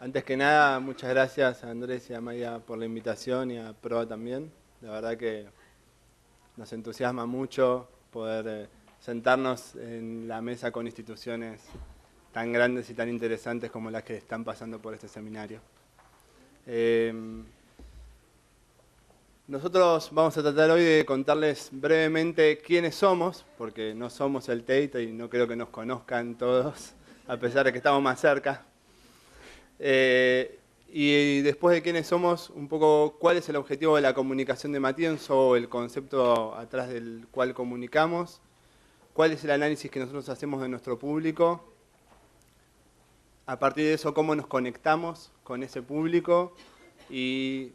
Antes que nada, muchas gracias a Andrés y a Maya por la invitación y a Proa también. La verdad que nos entusiasma mucho poder sentarnos en la mesa con instituciones tan grandes y tan interesantes como las que están pasando por este seminario. Nosotros vamos a tratar hoy de contarles brevemente quiénes somos, porque no somos el Tate y no creo que nos conozcan todos, a pesar de que estamos más cerca. Y después de quiénes somos, un poco cuál es el objetivo de la comunicación de Matienzo, o el concepto atrás del cual comunicamos, cuál es el análisis que nosotros hacemos de nuestro público, a partir de eso cómo nos conectamos con ese público y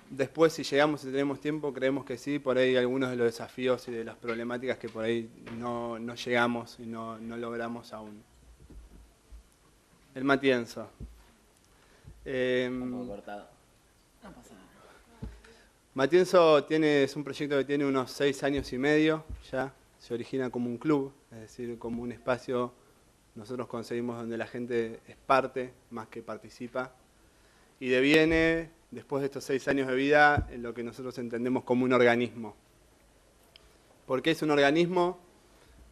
después, si llegamos y tenemos tiempo, creemos que sí, por ahí algunos de los desafíos y de las problemáticas que por ahí no llegamos y no logramos aún. El Matienzo. Un poco cortado. No pasa nada. Matienzo es un proyecto que tiene unos 6 años y medio ya. Se origina como un club, es decir, como un espacio, nosotros conseguimos donde la gente es parte más que participa. Y deviene, después de estos 6 años de vida, en lo que nosotros entendemos como un organismo. ¿Por qué es un organismo?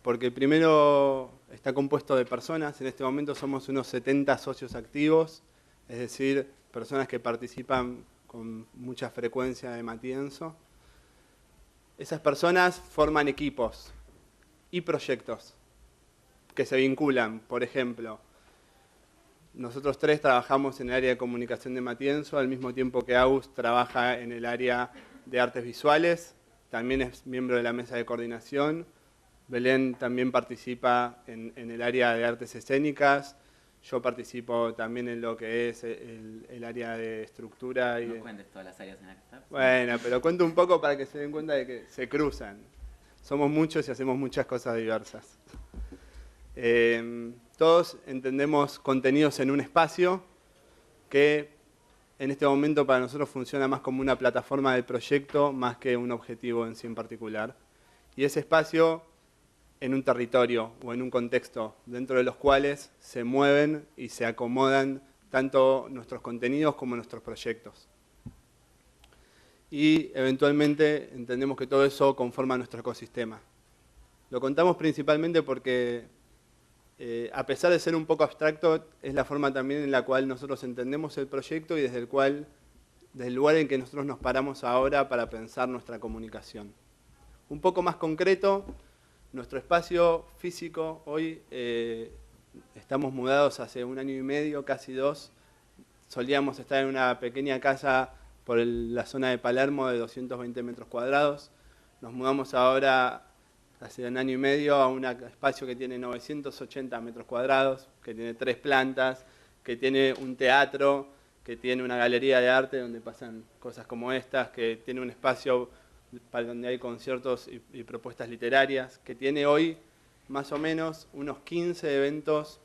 Porque primero está compuesto de personas, en este momento somos unos 70 socios activos, es decir, personas que participan con mucha frecuencia de Matienzo. Esas personas forman equipos y proyectos que se vinculan. Por ejemplo, nosotros tres trabajamos en el área de comunicación de Matienzo, al mismo tiempo que Agus trabaja en el área de artes visuales, también es miembro de la mesa de coordinación. Belén también participa en el área de artes escénicas. Yo participo también en lo que es el área de estructura. No cuentes todas las áreas en las que estás. Bueno, pero cuento un poco para que se den cuenta de que se cruzan. Somos muchos y hacemos muchas cosas diversas. Todos entendemos contenidos en un espacio que en este momento para nosotros funciona más como una plataforma del proyecto más que un objetivo en sí en particular. Y ese espacio en un territorio o en un contexto dentro de los cuales se mueven y se acomodan tanto nuestros contenidos como nuestros proyectos. Y eventualmente entendemos que todo eso conforma nuestro ecosistema. Lo contamos principalmente porque, a pesar de ser un poco abstracto, es la forma también en la cual nosotros entendemos el proyecto y desde el lugar en que nosotros nos paramos ahora para pensar nuestra comunicación. Un poco más concreto, nuestro espacio físico, hoy estamos mudados hace 1 año y medio, casi 2. Solíamos estar en una pequeña casa por la zona de Palermo de 220 metros cuadrados. Nos mudamos ahora, hace 1 año y medio, a un espacio que tiene 980 metros cuadrados, que tiene 3 plantas, que tiene un teatro, que tiene una galería de arte donde pasan cosas como estas, que tiene un espacio para donde hay conciertos y propuestas literarias, que tiene hoy más o menos unos 15 eventos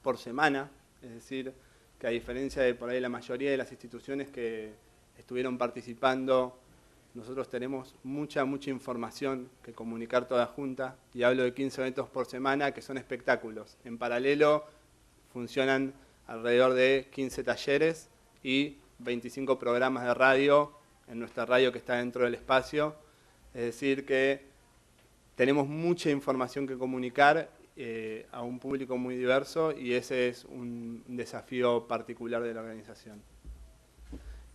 por semana, es decir, que a diferencia de por ahí la mayoría de las instituciones que estuvieron participando, nosotros tenemos mucha información que comunicar toda junta, y hablo de 15 eventos por semana que son espectáculos. En paralelo funcionan alrededor de 15 talleres y 25 programas de radio en nuestra radio que está dentro del espacio, es decir que tenemos mucha información que comunicar a un público muy diverso y ese es un desafío particular de la organización.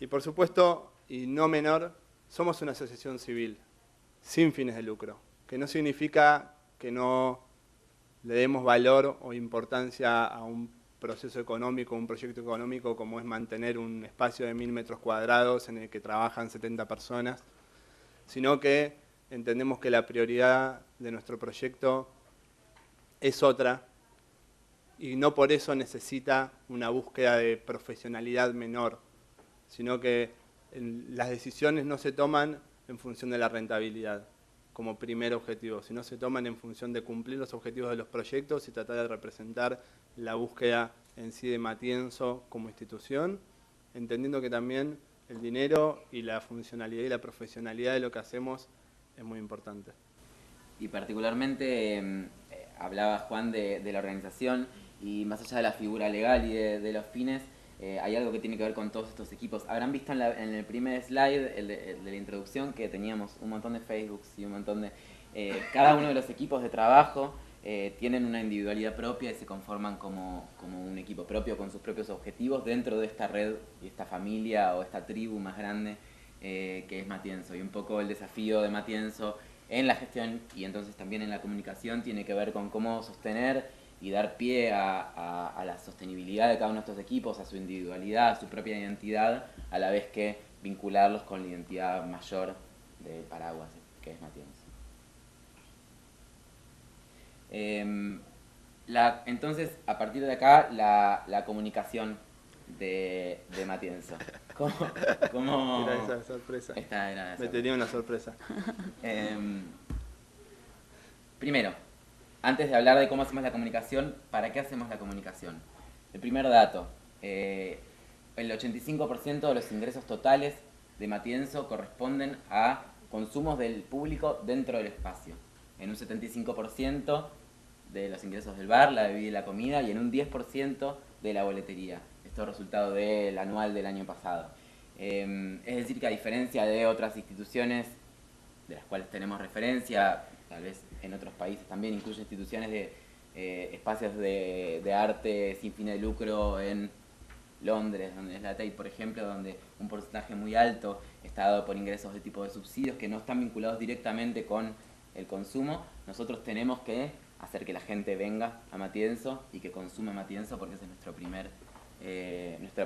Y por supuesto, y no menor, somos una asociación civil, sin fines de lucro, que no significa que no le demos valor o importancia a un proceso económico, un proyecto económico como es mantener un espacio de 1000 metros cuadrados en el que trabajan 70 personas, sino que entendemos que la prioridad de nuestro proyecto es otra y no por eso necesita una búsqueda de profesionalidad menor, sino que las decisiones no se toman en función de la rentabilidad como primer objetivo, sino se toman en función de cumplir los objetivos de los proyectos y tratar de representar la búsqueda en sí de Matienzo como institución, entendiendo que también el dinero y la funcionalidad y la profesionalidad de lo que hacemos es muy importante. Y particularmente hablaba Juan de la organización Y más allá de la figura legal y de los fines, hay algo que tiene que ver con todos estos equipos. Habrán visto en el primer slide, el de la introducción, que teníamos un montón de Facebooks y un montón de... cada uno de los equipos de trabajo tienen una individualidad propia y se conforman como un equipo propio con sus propios objetivos dentro de esta red y esta familia o esta tribu más grande que es Matienzo. Y un poco el desafío de Matienzo en la gestión y entonces también en la comunicación tiene que ver con cómo sostener y dar pie a la sostenibilidad de cada uno de estos equipos, a su individualidad, a su propia identidad, a la vez que vincularlos con la identidad mayor del paraguas, que es Matienzo. Entonces, a partir de acá, la comunicación de Matienzo. ¿Cómo? Era esa sorpresa. Esta era la Me sorpresa. tenía una sorpresa. Primero, antes de hablar de cómo hacemos la comunicación, ¿para qué hacemos la comunicación? El primer dato, el 85% de los ingresos totales de Matienzo corresponden a consumos del público dentro del espacio. En un 75% de los ingresos del bar, la bebida y la comida, y en un 10% de la boletería. Esto es resultado del anual del año pasado. Es decir, que a diferencia de otras instituciones de las cuales tenemos referencia, tal vez en otros países también, incluso instituciones de espacios de arte sin fin de lucro en Londres, donde es la Tate, por ejemplo, donde un porcentaje muy alto está dado por ingresos de tipo de subsidios que no están vinculados directamente con el consumo. Nosotros tenemos que hacer que la gente venga a Matienzo y que consuma Matienzo porque esa es nuestra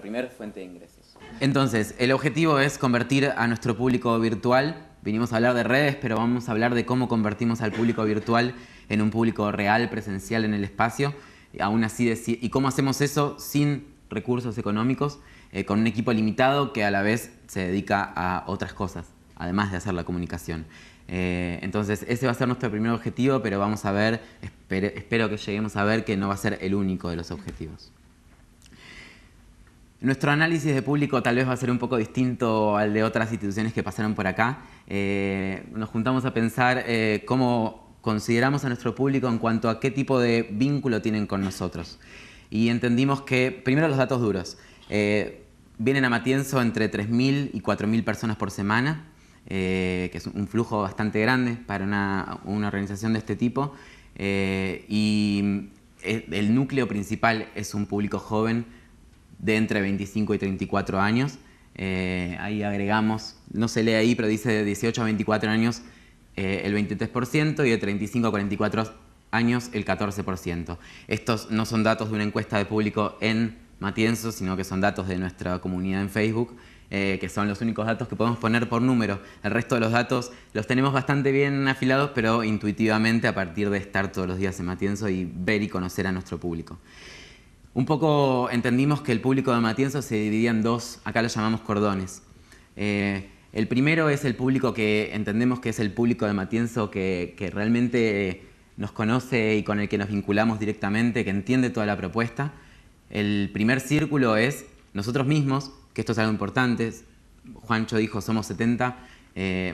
primer fuente de ingresos. Entonces, el objetivo es convertir a nuestro público virtual. Vinimos a hablar de redes, pero vamos a hablar de cómo convertimos al público virtual en un público real, presencial en el espacio. Aún así, y cómo hacemos eso sin recursos económicos, con un equipo limitado que a la vez se dedica a otras cosas, además de hacer la comunicación. Entonces ese va a ser nuestro primer objetivo, pero vamos a ver, espero que lleguemos a ver que no va a ser el único de los objetivos. Nuestro análisis de público tal vez va a ser un poco distinto al de otras instituciones que pasaron por acá. Nos juntamos a pensar cómo consideramos a nuestro público en cuanto a qué tipo de vínculo tienen con nosotros. Y entendimos que, primero los datos duros, vienen a Matienzo entre 3.000 y 4.000 personas por semana, que es un flujo bastante grande para una organización de este tipo. Y el núcleo principal es un público joven de entre 25 y 34 años. Ahí agregamos, no se lee ahí, pero dice de 18 a 24 años el 23% y de 35 a 44 años el 14%. Estos no son datos de una encuesta de público en Matienzo, sino que son datos de nuestra comunidad en Facebook, que son los únicos datos que podemos poner por número. El resto de los datos los tenemos bastante bien afilados, pero intuitivamente a partir de estar todos los días en Matienzo y ver y conocer a nuestro público. Un poco entendimos que el público de Matienzo se dividía en dos, acá lo llamamos cordones. El primero es el público que entendemos que es el público de Matienzo que realmente nos conoce y con el que nos vinculamos directamente, que entiende toda la propuesta. El primer círculo es nosotros mismos, que esto es algo importante. Juancho dijo, somos 70,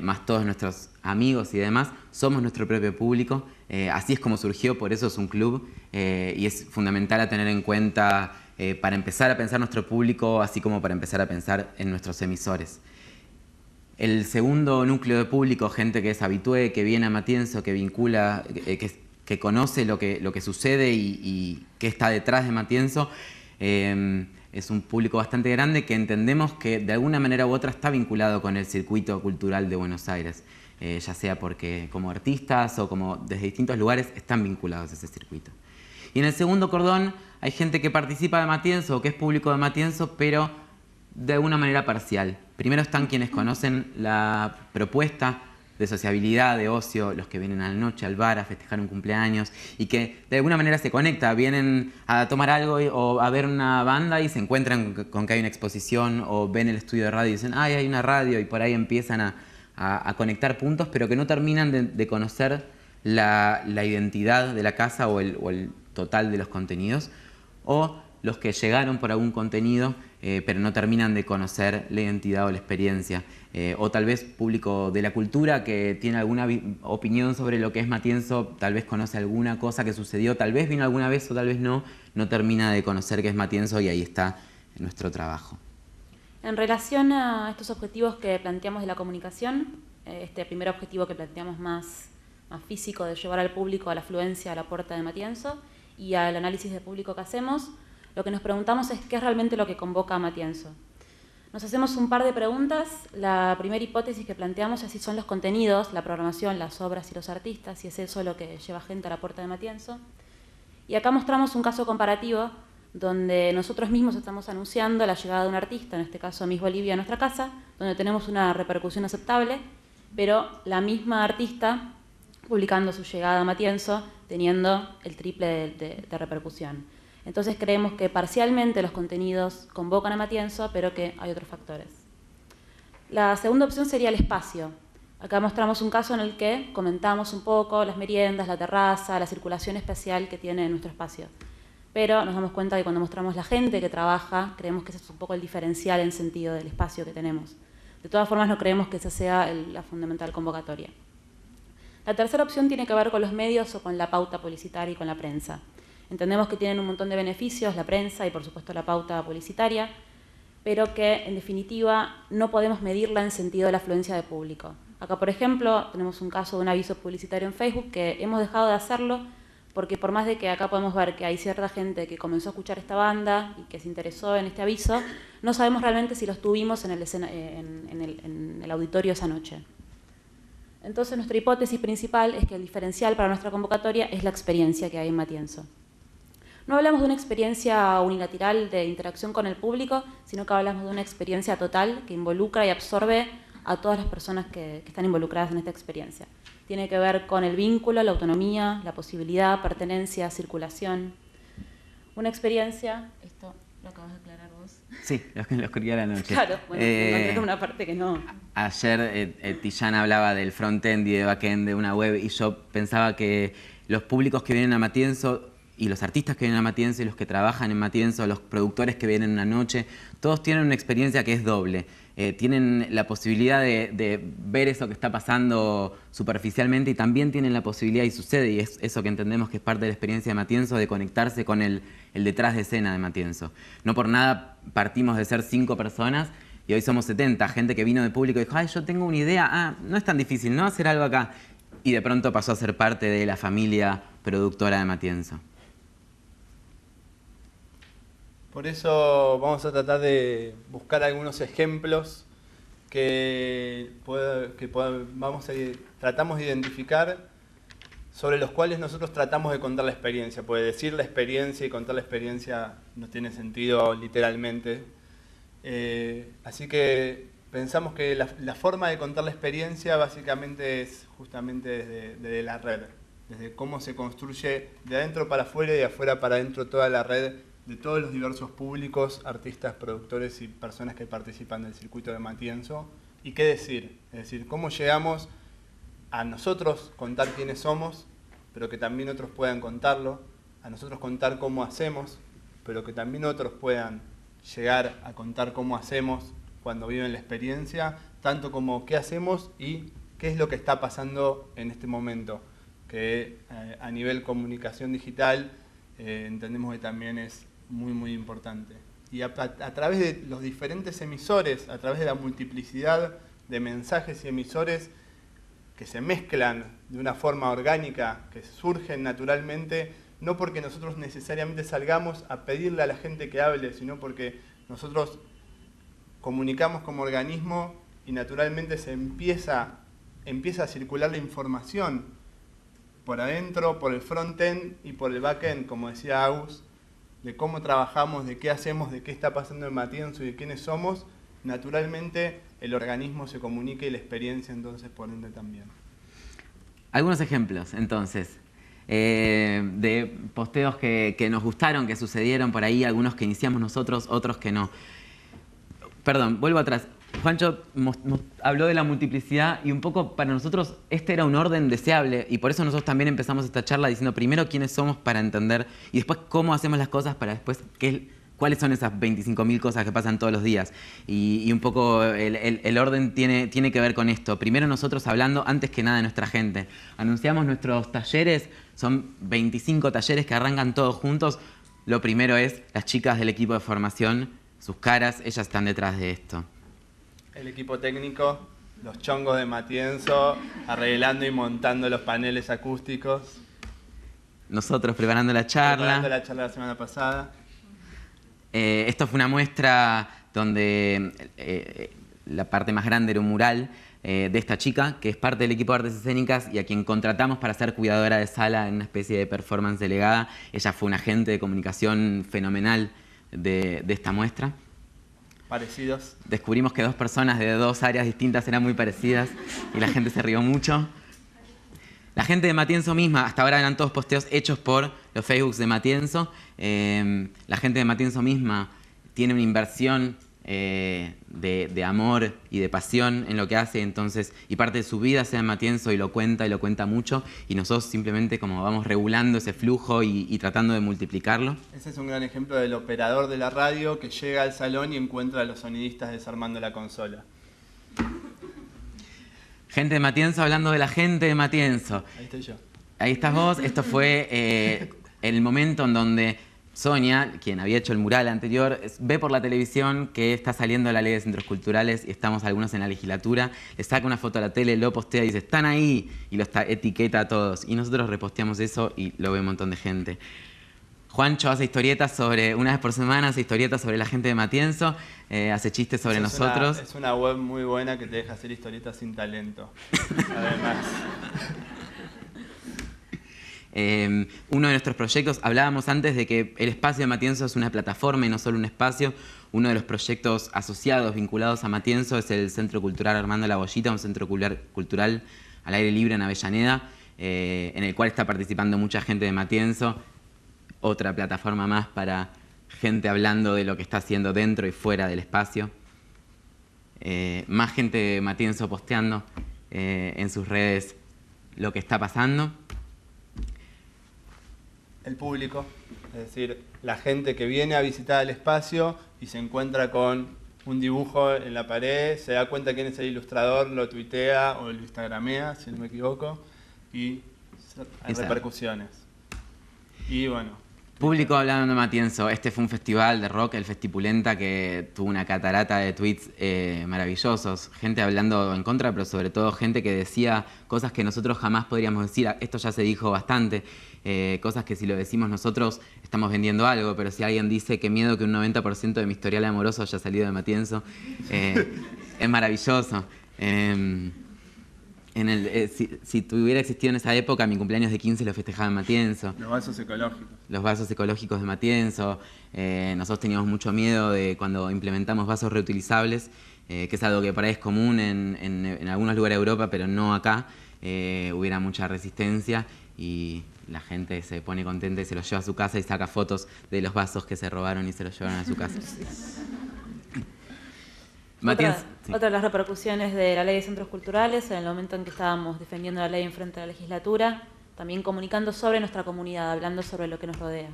más todos nuestros amigos y demás, somos nuestro propio público. Así es como surgió, por eso es un club y es fundamental a tener en cuenta para empezar a pensar nuestro público, así como para empezar a pensar en nuestros emisores. El segundo núcleo de público, gente que es habitué, que viene a Matienzo, que vincula, que conoce lo que sucede y que está detrás de Matienzo, es un público bastante grande que entendemos que de alguna manera u otra está vinculado con el circuito cultural de Buenos Aires, ya sea porque como artistas o como desde distintos lugares están vinculados a ese circuito. Y en el segundo cordón hay gente que participa de Matienzo o que es público de Matienzo, pero de alguna manera parcial. Primero están quienes conocen la propuesta de sociabilidad, de ocio, los que vienen a la noche al bar a festejar un cumpleaños y que de alguna manera se conecta, vienen a tomar algo o a ver una banda y se encuentran con que hay una exposición o ven el estudio de radio y dicen, ¡ay, hay una radio! Y por ahí empiezan a conectar puntos, pero que no terminan de conocer la identidad de la casa o el total de los contenidos. O los que llegaron por algún contenido, pero no terminan de conocer la identidad o la experiencia. O tal vez público de la cultura que tiene alguna opinión sobre lo que es Matienzo, tal vez conoce alguna cosa que sucedió, tal vez vino alguna vez o tal vez no termina de conocer qué es Matienzo, y ahí está nuestro trabajo. En relación a estos objetivos que planteamos de la comunicación, este primer objetivo que planteamos más físico, de llevar al público a la afluencia, a la puerta de Matienzo, y al análisis de público que hacemos, lo que nos preguntamos es qué es realmente lo que convoca a Matienzo. Nos hacemos un par de preguntas. La primera hipótesis que planteamos es si son los contenidos, la programación, las obras y los artistas, si es eso lo que lleva gente a la puerta de Matienzo. Y acá mostramos un caso comparativo donde nosotros mismos estamos anunciando la llegada de un artista, en este caso Miss Bolivia, a nuestra casa, donde tenemos una repercusión aceptable, pero la misma artista publicando su llegada a Matienzo teniendo el triple de repercusión. Entonces creemos que parcialmente los contenidos convocan a Matienzo, pero que hay otros factores. La segunda opción sería el espacio. Acá mostramos un caso en el que comentamos un poco las meriendas, la terraza, la circulación especial que tiene nuestro espacio. Pero nos damos cuenta que cuando mostramos la gente que trabaja, creemos que ese es un poco el diferencial en sentido del espacio que tenemos. De todas formas, no creemos que esa sea la fundamental convocatoria. La tercera opción tiene que ver con los medios o con la pauta publicitaria y con la prensa. Entendemos que tienen un montón de beneficios, la prensa y por supuesto la pauta publicitaria, pero que en definitiva no podemos medirla en sentido de la afluencia de público. Acá, por ejemplo, tenemos un caso de un aviso publicitario en Facebook que hemos dejado de hacerlo porque por más de que acá podemos ver que hay cierta gente que comenzó a escuchar esta banda y que se interesó en este aviso, no sabemos realmente si los tuvimos en el auditorio esa noche. Entonces, nuestra hipótesis principal es que el diferencial para nuestra convocatoria es la experiencia que hay en Matienzo. No hablamos de una experiencia unilateral de interacción con el público, sino que hablamos de una experiencia total que involucra y absorbe a todas las personas que están involucradas en esta experiencia. Tiene que ver con el vínculo, la autonomía, la posibilidad, pertenencia, circulación. Una experiencia, esto lo acabas de aclarar vos. Sí, lo escribí a la noche. Claro, bueno, encontré una parte que no. Ayer Tillán hablaba del front-end y de back-end de una web, y yo pensaba que los públicos que vienen a Matienzo y los artistas que vienen a Matienzo y los que trabajan en Matienzo, los productores que vienen una noche, todos tienen una experiencia que es doble. Tienen la posibilidad de ver eso que está pasando superficialmente, y también tienen la posibilidad, y sucede, y es eso que entendemos que es parte de la experiencia de Matienzo, de conectarse con el detrás de escena de Matienzo. No por nada partimos de ser 5 personas y hoy somos 70, gente que vino de público y dijo, ay, yo tengo una idea, no es tan difícil, ¿no? Hacer algo acá. Y de pronto pasó a ser parte de la familia productora de Matienzo. Por eso vamos a tratar de buscar algunos ejemplos tratamos de identificar, sobre los cuales nosotros tratamos de contar la experiencia. Porque decir la experiencia y contar la experiencia no tiene sentido literalmente. Así que pensamos que la forma de contar la experiencia básicamente es justamente desde la red, desde cómo se construye de adentro para afuera y de afuera para adentro toda la red de todos los diversos públicos, artistas, productores y personas que participan del circuito de Matienzo. ¿Y qué decir? Es decir, cómo llegamos a nosotros contar quiénes somos, pero que también otros puedan contarlo, a nosotros contar cómo hacemos, pero que también otros puedan llegar a contar cómo hacemos cuando viven la experiencia, tanto como qué hacemos y qué es lo que está pasando en este momento, que a nivel comunicación digital entendemos que también es muy, muy importante. Y a través de los diferentes emisores, a través de la multiplicidad de mensajes y emisores que se mezclan de una forma orgánica, que surgen naturalmente, no porque nosotros necesariamente salgamos a pedirle a la gente que hable, sino porque nosotros comunicamos como organismo y naturalmente se empieza a circular la información por adentro, por el front-end y por el back-end, como decía Agus, de cómo trabajamos, de qué hacemos, de qué está pasando en Matienzo y de quiénes somos. Naturalmente el organismo se comunica y la experiencia entonces por ende también. Algunos ejemplos entonces de posteos que nos gustaron, que sucedieron por ahí, algunos que iniciamos nosotros, otros que no. Perdón, vuelvo atrás. Juancho habló de la multiplicidad y un poco para nosotros este era un orden deseable y por eso nosotros también empezamos esta charla diciendo primero quiénes somos para entender y después cómo hacemos las cosas para después cuáles son esas 25.000 cosas que pasan todos los días. Y un poco el orden tiene que ver con esto. Primero nosotros hablando antes que nada de nuestra gente. Anunciamos nuestros talleres, son 25 talleres que arrancan todos juntos. Lo primero es las chicas del equipo de formación, sus caras, ellas están detrás de esto. El equipo técnico, los chongos de Matienzo, arreglando y montando los paneles acústicos. Nosotros preparando la charla. Preparando la charla la semana pasada. Esto fue una muestra donde la parte más grande era un mural de esta chica, que es parte del equipo de artes escénicas y a quien contratamos para ser cuidadora de sala en una especie de performance delegada. Ella fue un agente de comunicación fenomenal de esta muestra. Parecidos. Descubrimos que 2 personas de 2 áreas distintas eran muy parecidas y la gente se rió mucho. La gente de Matienzo misma, hasta ahora eran todos posteos hechos por los Facebooks de Matienzo. La gente de Matienzo misma tiene una inversión de amor y de pasión en lo que hace, entonces, y parte de su vida sea en Matienzo y lo cuenta mucho, y nosotros simplemente como vamos regulando ese flujo y tratando de multiplicarlo. Ese es un gran ejemplo del operador de la radio que llega al salón y encuentra a los sonidistas desarmando la consola. Gente de Matienzo hablando de la gente de Matienzo. Ahí estoy yo. Ahí estás vos. Esto fue el momento en donde Sonia, quien había hecho el mural anterior, ve por la televisión que está saliendo la ley de centros culturales y estamos algunos en la legislatura, le saca una foto a la tele, lo postea y dice, están ahí, y etiqueta a todos. Y nosotros reposteamos eso y lo ve un montón de gente. Juancho hace historietas una vez por semana, hace historietas sobre la gente de Matienzo, hace chistes sobre nosotros. Es una web muy buena que te deja hacer historietas sin talento, además. Uno de nuestros proyectos, hablábamos antes de que el espacio de Matienzo es una plataforma y no solo un espacio. Uno de los proyectos asociados, vinculados a Matienzo, es el Centro Cultural Armando La Bollita, un centro cultural al aire libre en Avellaneda, en el cual está participando mucha gente de Matienzo. Otra plataforma más para gente hablando de lo que está haciendo dentro y fuera del espacio. Más gente de Matienzo posteando en sus redes lo que está pasando. El público, es decir, la gente que viene a visitar el espacio y se encuentra con un dibujo en la pared, se da cuenta quién es el ilustrador, lo tuitea o lo instagramea, si no me equivoco, y hay repercusiones. Y bueno. Público hablando de Matienzo, este fue un festival de rock, el Festipulenta, que tuvo una catarata de tweets maravillosos. Gente hablando en contra, pero sobre todo gente que decía cosas que nosotros jamás podríamos decir. Esto ya se dijo bastante. Cosas que si lo decimos nosotros estamos vendiendo algo, pero si alguien dice que miedo que un 90% de mi historial amoroso haya salido de Matienzo, es maravilloso. Si tuviera existido en esa época, mi cumpleaños de 15 lo festejaba en Matienzo. Los vasos ecológicos. Los vasos ecológicos de Matienzo. Nosotros teníamos mucho miedo de cuando implementamos vasos reutilizables, que es algo que por ahí es común en algunos lugares de Europa, pero no acá. Hubiera mucha resistencia y la gente se pone contenta y se los lleva a su casa y saca fotos de los vasos que se robaron y se los llevaron a su casa. Otra de las repercusiones de la ley de centros culturales, en el momento en que estábamos defendiendo la ley en frente a la legislatura, también comunicando sobre nuestra comunidad, hablando sobre lo que nos rodea.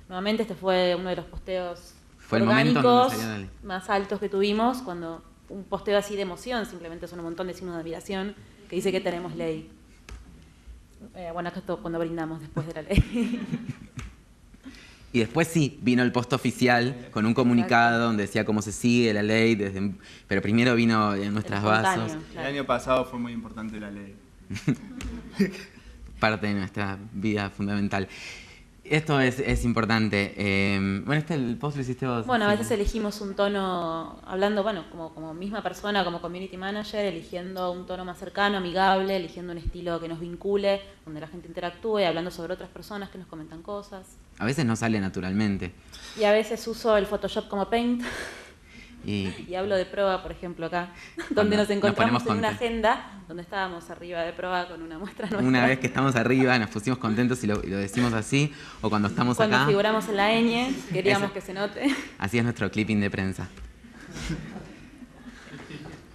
Nuevamente este fue uno de los posteos orgánicos más altos que tuvimos, cuando un posteo así de emoción, simplemente son un montón de signos de admiración, que dice que tenemos ley. Bueno, acá es cuando brindamos después de la ley. Y después sí, vino el post oficial con un comunicado donde decía cómo se sigue la ley, pero primero vino en nuestras vasos. Claro. El año pasado fue muy importante la ley. Parte de nuestra vida fundamental. Esto es importante. Bueno, el post lo hiciste vos. Bueno, a veces elegimos un tono, hablando, bueno, como misma persona, como community manager, eligiendo un tono más cercano, amigable, eligiendo un estilo que nos vincule, donde la gente interactúe, hablando sobre otras personas que nos comentan cosas. A veces no sale naturalmente. Y a veces uso el Photoshop como Paint. Y hablo de Proa, por ejemplo, acá, donde nos encontramos en una agenda, donde estábamos arriba de Proa con una muestra nuestra. Una vez que estamos arriba, nos pusimos contentos y lo decimos así, o cuando estamos acá. Cuando figuramos en la ñ, queríamos que se note. Así es nuestro clipping de prensa.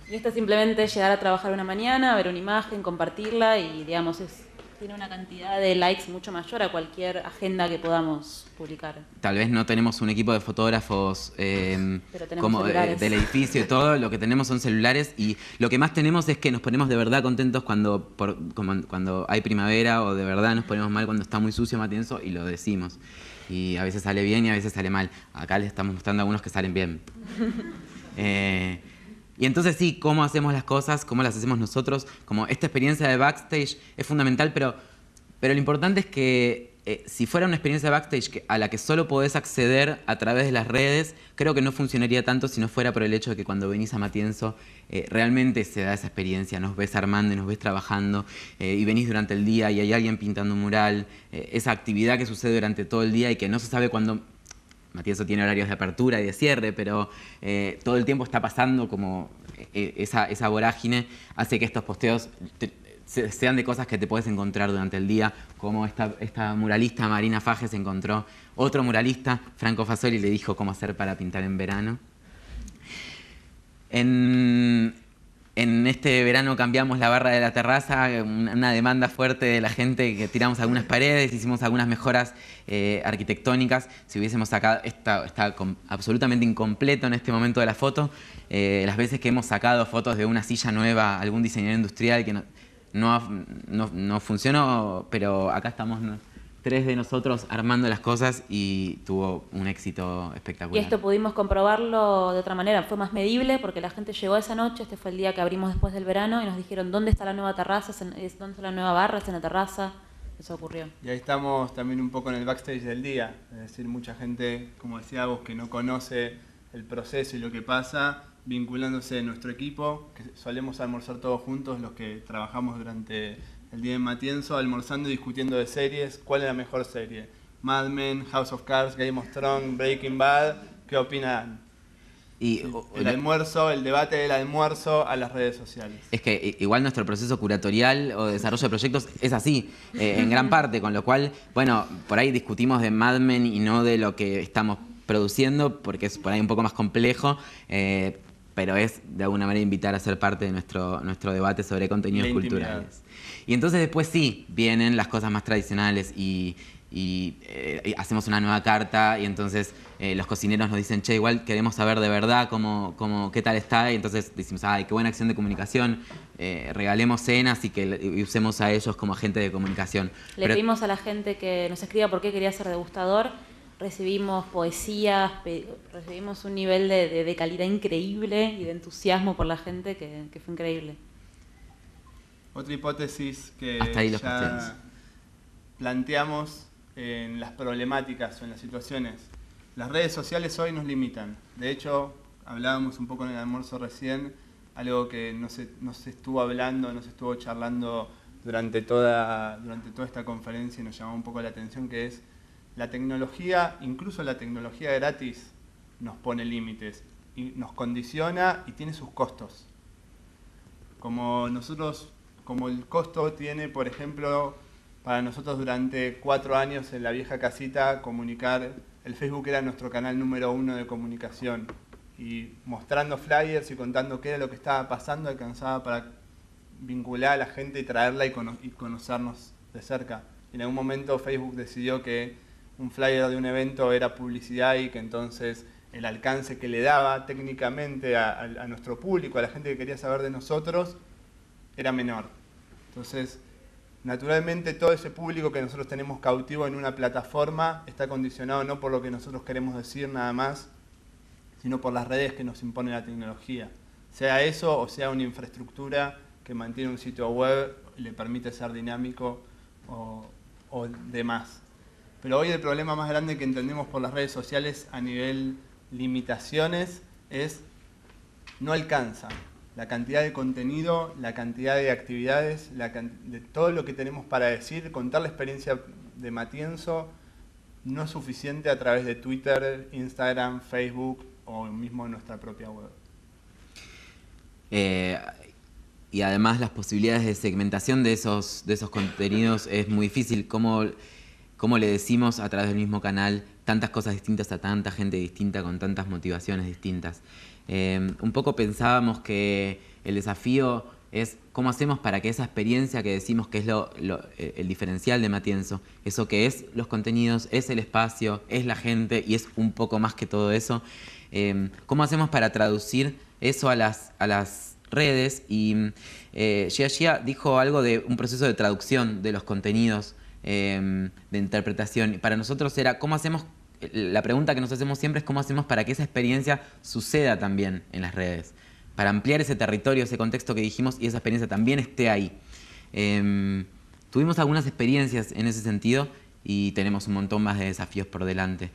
Y esto es simplemente llegar a trabajar una mañana, ver una imagen, compartirla y, digamos, tiene una cantidad de likes mucho mayor a cualquier agenda que podamos publicar. Tal vez no tenemos un equipo de fotógrafos como del edificio y todo, lo que tenemos son celulares y lo que más tenemos es que nos ponemos de verdad contentos cuando hay primavera o de verdad nos ponemos mal cuando está muy sucio Matienzo y lo decimos. Y a veces sale bien y a veces sale mal. Acá les estamos mostrando algunos que salen bien. Y entonces sí, cómo hacemos las cosas, cómo las hacemos nosotros, como esta experiencia de backstage es fundamental, pero lo importante es que si fuera una experiencia de backstage a la que solo podés acceder a través de las redes, creo que no funcionaría tanto si no fuera por el hecho de que cuando venís a Matienzo realmente se da esa experiencia, nos ves armando y nos ves trabajando y venís durante el día y hay alguien pintando un mural, esa actividad que sucede durante todo el día y que no se sabe cuándo. Matienzo tiene horarios de apertura y de cierre, pero todo el tiempo está pasando como esa vorágine, hace que estos posteos sean de cosas que te puedes encontrar durante el día, como esta muralista Marina Fajes encontró otro muralista, Franco Fasoli, le dijo cómo hacer para pintar en verano. En este verano cambiamos la barra de la terraza, una demanda fuerte de la gente que tiramos algunas paredes, hicimos algunas mejoras arquitectónicas. Si hubiésemos sacado, está absolutamente incompleto en este momento de la foto. Las veces que hemos sacado fotos de una silla nueva, algún diseñador industrial que no funcionó, pero acá estamos tres de nosotros armando las cosas y tuvo un éxito espectacular. Y esto pudimos comprobarlo de otra manera, fue más medible porque la gente llegó esa noche, este fue el día que abrimos después del verano y nos dijeron ¿dónde está la nueva terraza? ¿Dónde está la nueva barra? ¿Es en la terraza? Eso ocurrió. Y ahí estamos también un poco en el backstage del día, es decir, mucha gente, como decía vos, que no conoce el proceso y lo que pasa, vinculándose en nuestro equipo, que solemos almorzar todos juntos, los que trabajamos durante el día en Matienzo, almorzando y discutiendo de series. ¿Cuál es la mejor serie? Mad Men, House of Cards, Game of Thrones, Breaking Bad. ¿Qué opinan? Y el almuerzo, el debate del almuerzo a las redes sociales. Es que igual nuestro proceso curatorial o de desarrollo de proyectos es así, en gran parte, con lo cual, bueno, por ahí discutimos de Mad Men y no de lo que estamos produciendo, porque es por ahí un poco más complejo, pero es de alguna manera invitar a ser parte de nuestro debate sobre contenidos culturales. Y entonces después sí, vienen las cosas más tradicionales y hacemos una nueva carta y entonces los cocineros nos dicen, che, igual queremos saber de verdad qué tal está, y entonces decimos, ay, qué buena acción de comunicación, regalemos cenas y usemos a ellos como agente de comunicación. Le pedimos a la gente que nos escriba por qué quería ser degustador, recibimos poesías, recibimos un nivel de calidad increíble y de entusiasmo por la gente que fue increíble. Otra hipótesis que ya planteamos en las problemáticas o en las situaciones. Las redes sociales hoy nos limitan. De hecho, hablábamos un poco en el almuerzo recién, algo que no se estuvo hablando, no se estuvo charlando durante toda esta conferencia y nos llamó un poco la atención, que es la tecnología, incluso la tecnología gratis, nos pone límites y nos condiciona y tiene sus costos. Como el costo tiene, por ejemplo, para nosotros durante 4 años en la vieja casita, comunicar, el Facebook era nuestro canal número 1 de comunicación, y mostrando flyers y contando qué era lo que estaba pasando alcanzaba para vincular a la gente y traerla y conocernos de cerca. En algún momento Facebook decidió que un flyer de un evento era publicidad y que entonces el alcance que le daba técnicamente a nuestro público, a la gente que quería saber de nosotros, era menor. Entonces, naturalmente todo ese público que nosotros tenemos cautivo en una plataforma está condicionado no por lo que nosotros queremos decir nada más, sino por las redes que nos impone la tecnología. Sea eso o sea una infraestructura que mantiene un sitio web y le permite ser dinámico o demás. Pero hoy el problema más grande que entendemos por las redes sociales a nivel limitaciones es no alcanza. La cantidad de contenido, la cantidad de actividades, de todo lo que tenemos para decir, contar la experiencia de Matienzo no es suficiente a través de Twitter, Instagram, Facebook o mismo nuestra propia web. Y además las posibilidades de segmentación de esos contenidos es muy difícil. ¿Cómo le decimos a través del mismo canal tantas cosas distintas a tanta gente distinta con tantas motivaciones distintas. Un poco pensábamos que el desafío es cómo hacemos para que esa experiencia que decimos que es el diferencial de Matienzo, eso que es los contenidos, es el espacio, es la gente y es un poco más que todo eso, cómo hacemos para traducir eso a las redes. Y Gia dijo algo de un proceso de traducción de los contenidos, de interpretación. Para nosotros era cómo hacemos, la pregunta que nos hacemos siempre es cómo hacemos para que esa experiencia suceda también en las redes, para ampliar ese territorio, ese contexto que dijimos y esa experiencia también esté ahí. Tuvimos algunas experiencias en ese sentido y tenemos un montón más de desafíos por delante.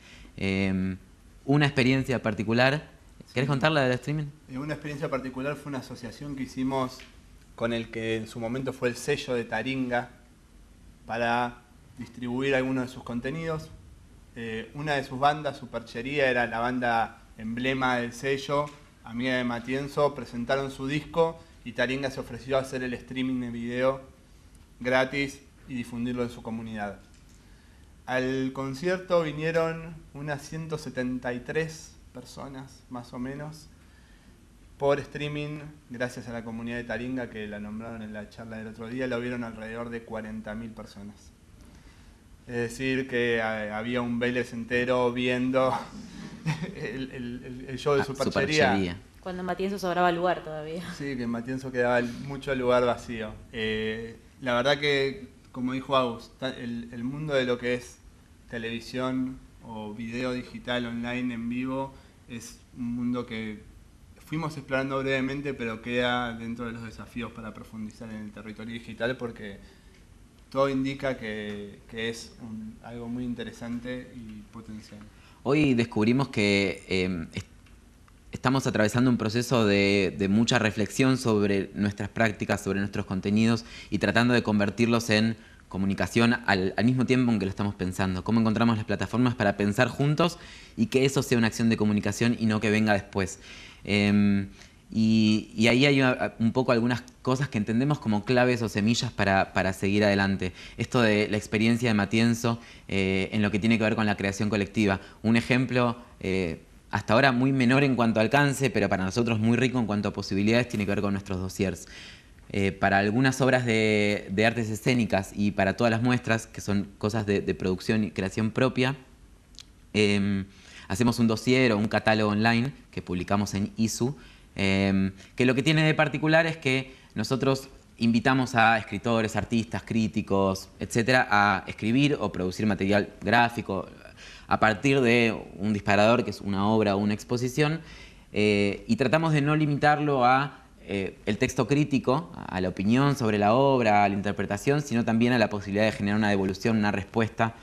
Una experiencia particular, ¿querés contarla del streaming? Una experiencia particular fue una asociación que hicimos con el que en su momento fue el sello de Taringa para distribuir algunos de sus contenidos. Una de sus bandas, Superchería, era la banda emblema del sello, amiga de Matienzo. Presentaron su disco y Taringa se ofreció a hacer el streaming de video gratis y difundirlo en su comunidad. Al concierto vinieron unas 173 personas, más o menos, por streaming, gracias a la comunidad de Taringa, que la nombraron en la charla del otro día. Lo vieron alrededor de 40.000 personas. Es decir, que había un Vélez entero viendo el show de Superchería. Cuando en Matienzo sobraba lugar todavía. Sí, que en Matienzo quedaba mucho lugar vacío. La verdad que, como dijo Agus, el mundo de lo que es televisión o video digital online en vivo es un mundo que fuimos explorando brevemente, pero queda dentro de los desafíos para profundizar en el territorio digital, porque todo indica que es algo muy interesante y potencial. Hoy descubrimos que estamos atravesando un proceso de mucha reflexión sobre nuestras prácticas, sobre nuestros contenidos y tratando de convertirlos en comunicación al mismo tiempo en que lo estamos pensando. Cómo encontramos las plataformas para pensar juntos y que eso sea una acción de comunicación y no que venga después. Y ahí hay un poco algunas cosas que entendemos como claves o semillas para seguir adelante. Esto de la experiencia de Matienzo en lo que tiene que ver con la creación colectiva. Un ejemplo hasta ahora muy menor en cuanto a alcance, pero para nosotros muy rico en cuanto a posibilidades, tiene que ver con nuestros dossiers. Para algunas obras de artes escénicas y para todas las muestras, que son cosas de producción y creación propia, hacemos un dossier o un catálogo online que publicamos en ISU, que lo que tiene de particular es que nosotros invitamos a escritores, artistas, críticos, etcétera, a escribir o producir material gráfico a partir de un disparador, que es una obra o una exposición, y tratamos de no limitarlo a el texto crítico, a la opinión sobre la obra, a la interpretación, sino también a la posibilidad de generar una devolución, una respuesta,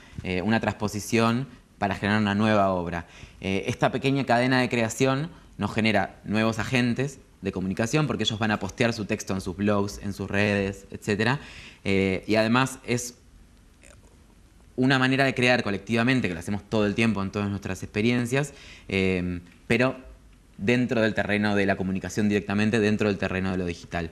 una transposición para generar una nueva obra. Esta pequeña cadena de creación nos genera nuevos agentes de comunicación, porque ellos van a postear su texto en sus blogs, en sus redes, etc. Y además es una manera de crear colectivamente, que lo hacemos todo el tiempo en todas nuestras experiencias, pero dentro del terreno de la comunicación directamente, dentro del terreno de lo digital.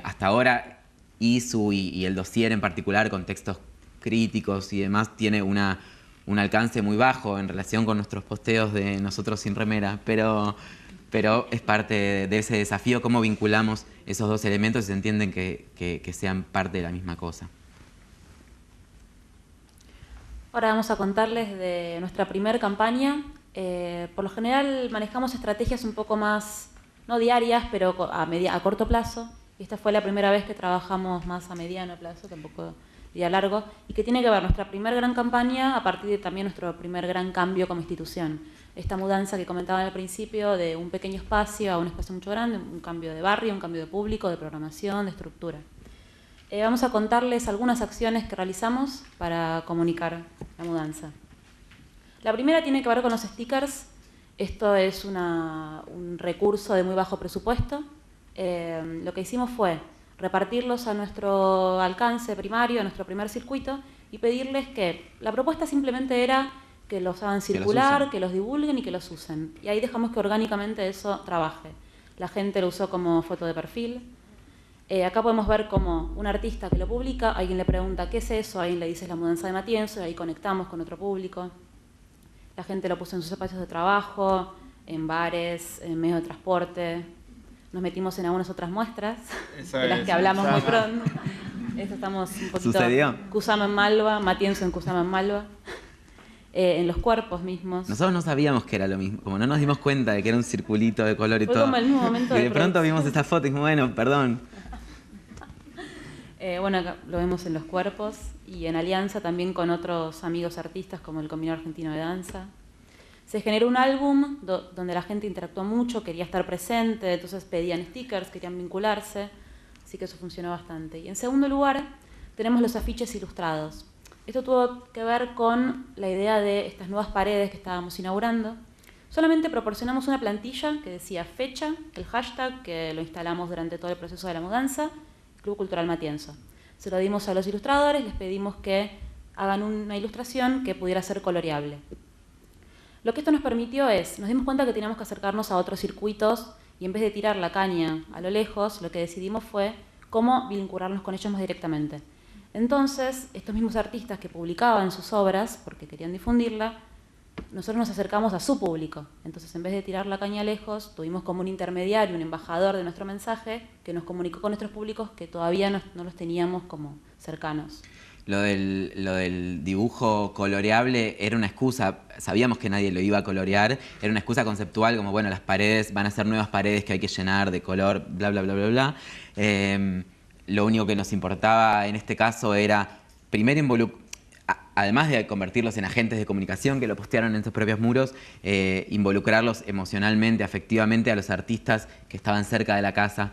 Hasta ahora, ISU y el dossier en particular, con textos críticos y demás, tiene un alcance muy bajo en relación con nuestros posteos de Nosotros Sin Remera, pero es parte de ese desafío, cómo vinculamos esos dos elementos y se entienden que sean parte de la misma cosa. Ahora vamos a contarles de nuestra primer campaña. Por lo general manejamos estrategias un poco más, no diarias, pero a corto plazo. Y esta fue la primera vez que trabajamos más a mediano plazo, tampoco día largo, y que tiene que ver nuestra primera gran campaña a partir de también nuestro primer gran cambio como institución. Esta mudanza que comentaba al principio de un pequeño espacio a un espacio mucho grande, un cambio de barrio, un cambio de público, de programación, de estructura. Vamos a contarles algunas acciones que realizamos para comunicar la mudanza. La primera tiene que ver con los stickers. Esto es un recurso de muy bajo presupuesto. Lo que hicimos fue repartirlos a nuestro alcance primario, a nuestro primer circuito, y pedirles que la propuesta simplemente era que los hagan circular, que los divulguen y que los usen. Y ahí dejamos que orgánicamente eso trabaje. La gente lo usó como foto de perfil. Acá podemos ver cómo un artista que lo publica, alguien le pregunta ¿qué es eso? Alguien le dice es la mudanza de Matienzo, y ahí conectamos con otro público. La gente lo puso en sus espacios de trabajo, en bares, en medios de transporte. Nos metimos en algunas otras muestras, de las que hablamos muy pronto. Esto estamos un poquito... ¿Sucedió? Kusama en Malva, Matienzo en Kusama en Malva. En los cuerpos mismos. Nosotros no sabíamos que era lo mismo, como no nos dimos cuenta de que era un circulito de color y Fue todo. como el mismo momento y de pronto vimos esta foto y dijimos, bueno, perdón. Bueno, acá lo vemos en los cuerpos y en alianza también con otros amigos artistas como el Combinado Argentino de Danza. Se generó un álbum donde la gente interactuó mucho, quería estar presente, entonces pedían stickers, querían vincularse, así que eso funcionó bastante. Y en segundo lugar, tenemos los afiches ilustrados. Esto tuvo que ver con la idea de estas nuevas paredes que estábamos inaugurando. Solamente proporcionamos una plantilla que decía fecha, el hashtag, que lo instalamos durante todo el proceso de la mudanza, Club Cultural Matienzo. Se lo dimos a los ilustradores, les pedimos que hagan una ilustración que pudiera ser coloreable. Lo que esto nos permitió es, nos dimos cuenta que teníamos que acercarnos a otros circuitos y en vez de tirar la caña a lo lejos, lo que decidimos fue cómo vincularnos con ellos más directamente. Entonces, estos mismos artistas que publicaban sus obras, porque querían difundirla, nosotros nos acercamos a su público. Entonces, en vez de tirar la caña lejos, tuvimos como un intermediario, un embajador de nuestro mensaje, que nos comunicó con nuestros públicos que todavía no los teníamos como cercanos. Lo del dibujo coloreable era una excusa, sabíamos que nadie lo iba a colorear, era una excusa conceptual como, bueno, las paredes van a ser nuevas paredes que hay que llenar de color, bla, bla, bla, bla, bla. Lo único que nos importaba en este caso era, primero, además de convertirlos en agentes de comunicación que lo postearon en sus propios muros, involucrarlos emocionalmente, afectivamente a los artistas que estaban cerca de la casa,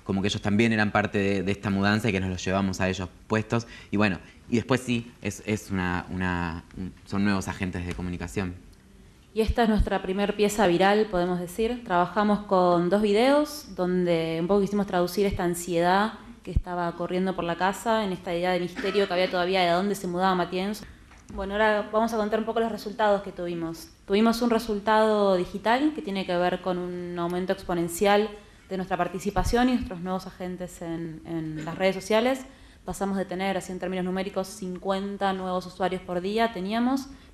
como que ellos también eran parte de esta mudanza y que nos los llevamos a ellos puestos. Y bueno, y después sí, son nuevos agentes de comunicación. Y esta es nuestra primer pieza viral, podemos decir. Trabajamos con 2 videos donde un poco quisimos traducir esta ansiedad que estaba corriendo por la casa, en esta idea de misterio que había todavía de dónde se mudaba Matienzo. Bueno, ahora vamos a contar un poco los resultados que tuvimos. Tuvimos un resultado digital que tiene que ver con un aumento exponencial de nuestra participación y nuestros nuevos agentes en las redes sociales. Pasamos de tener, así en términos numéricos, 50 nuevos usuarios por día,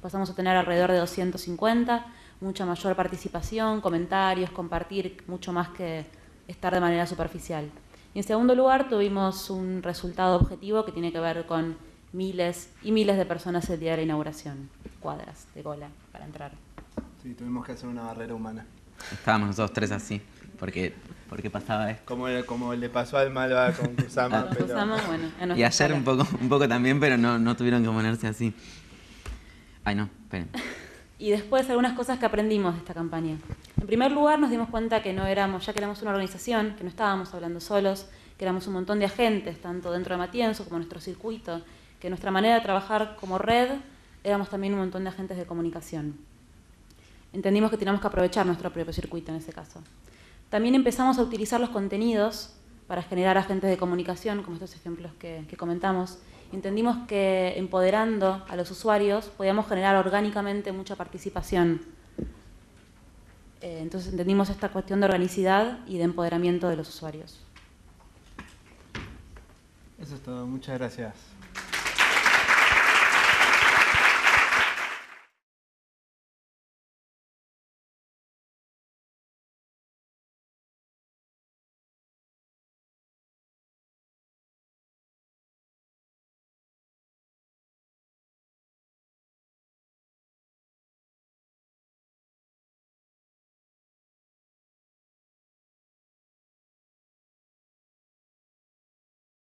pasamos a tener alrededor de 250, mucha mayor participación, comentarios, compartir, mucho más que estar de manera superficial. Y en segundo lugar, tuvimos un resultado objetivo que tiene que ver con miles y miles de personas el día de la inauguración, cuadras de cola para entrar. Sí, tuvimos que hacer una barrera humana. Estábamos nosotros 3 así, porque pasaba esto. Como le pasó al Malva con Kusama. Con Kusama, bueno, y ayer un poco también, pero no tuvieron que ponerse así. Ay, no, esperen. Y después algunas cosas que aprendimos de esta campaña. En primer lugar, nos dimos cuenta que ya que éramos una organización, que no estábamos hablando solos, que éramos un montón de agentes, tanto dentro de Matienzo como nuestro circuito, que nuestra manera de trabajar como red, éramos también un montón de agentes de comunicación. Entendimos que teníamos que aprovechar nuestro propio circuito en ese caso. También empezamos a utilizar los contenidos para generar agentes de comunicación, como estos ejemplos que comentamos. Entendimos que empoderando a los usuarios podíamos generar orgánicamente mucha participación. Entonces entendimos esta cuestión de organicidad y de empoderamiento de los usuarios. Eso es todo. Muchas gracias.